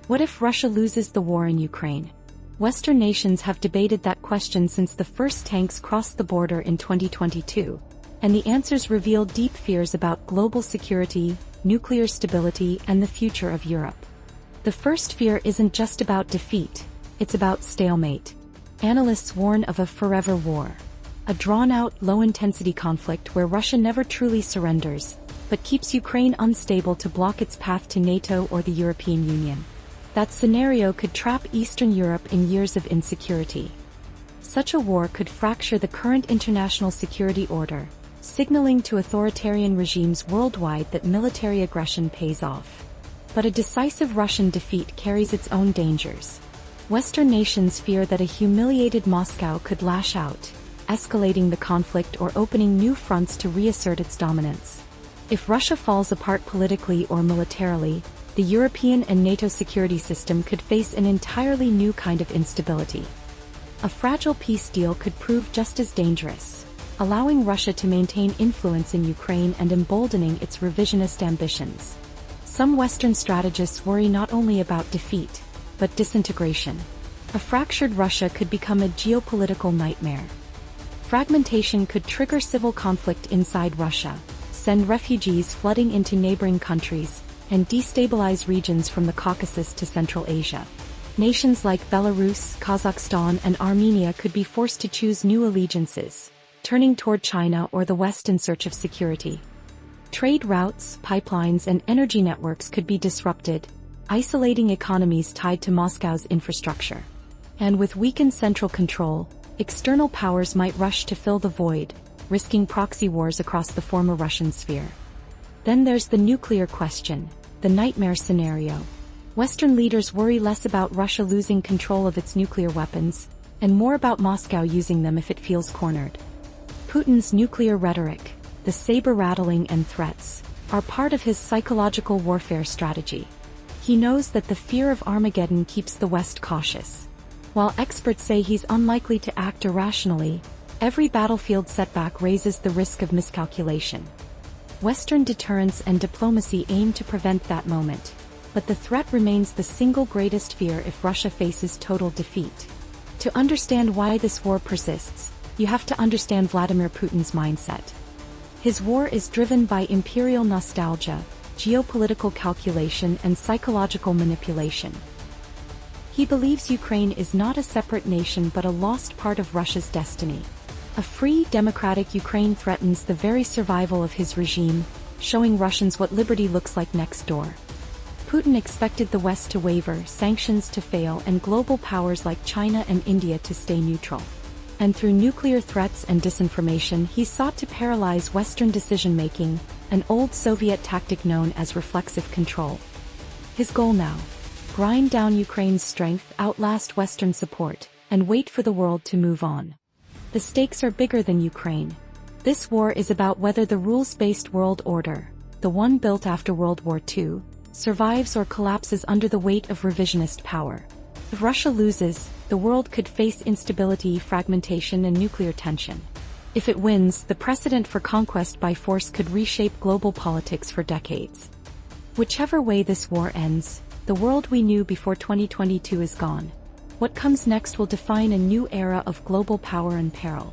What if Russia loses the war in Ukraine? Western nations have debated that question since the first tanks crossed the border in 2022, and the answers reveal deep fears about global security, nuclear stability, and the future of Europe. The first fear isn't just about defeat, it's about stalemate. Analysts warn of a forever war. A drawn-out, low-intensity conflict where Russia never truly surrenders, but keeps Ukraine unstable to block its path to NATO or the European Union. That scenario could trap Eastern Europe in years of insecurity. Such a war could fracture the current international security order, signaling to authoritarian regimes worldwide that military aggression pays off. But a decisive Russian defeat carries its own dangers. Western nations fear that a humiliated Moscow could lash out, escalating the conflict or opening new fronts to reassert its dominance. If Russia falls apart politically or militarily, the European and NATO security system could face an entirely new kind of instability. A fragile peace deal could prove just as dangerous, allowing Russia to maintain influence in Ukraine and emboldening its revisionist ambitions. Some Western strategists worry not only about defeat, but disintegration. A fractured Russia could become a geopolitical nightmare. Fragmentation could trigger civil conflict inside Russia, send refugees flooding into neighboring countries, and destabilize regions from the Caucasus to Central Asia. Nations like Belarus, Kazakhstan, and Armenia could be forced to choose new allegiances, turning toward China or the West in search of security. Trade routes, pipelines, and energy networks could be disrupted, isolating economies tied to Moscow's infrastructure. And with weakened central control, external powers might rush to fill the void, risking proxy wars across the former Russian sphere. Then there's the nuclear question, the nightmare scenario. Western leaders worry less about Russia losing control of its nuclear weapons, and more about Moscow using them if it feels cornered. Putin's nuclear rhetoric, the saber-rattling and threats, are part of his psychological warfare strategy. He knows that the fear of Armageddon keeps the West cautious. While experts say he's unlikely to act irrationally, every battlefield setback raises the risk of miscalculation. Western deterrence and diplomacy aim to prevent that moment, but the threat remains the single greatest fear if Russia faces total defeat. To understand why this war persists, you have to understand Vladimir Putin's mindset. His war is driven by imperial nostalgia, geopolitical calculation, and psychological manipulation. He believes Ukraine is not a separate nation but a lost part of Russia's destiny. A free, democratic Ukraine threatens the very survival of his regime, showing Russians what liberty looks like next door. Putin expected the West to waver, sanctions to fail, and global powers like China and India to stay neutral. And through nuclear threats and disinformation, he sought to paralyze Western decision-making, an old Soviet tactic known as reflexive control. His goal now: grind down Ukraine's strength, outlast Western support, and wait for the world to move on. The stakes are bigger than Ukraine. This war is about whether the rules-based world order, the one built after World War II, survives or collapses under the weight of revisionist power. If Russia loses, the world could face instability, fragmentation, and nuclear tension. If it wins, the precedent for conquest by force could reshape global politics for decades. Whichever way this war ends, the world we knew before 2022 is gone. What comes next will define a new era of global power and peril.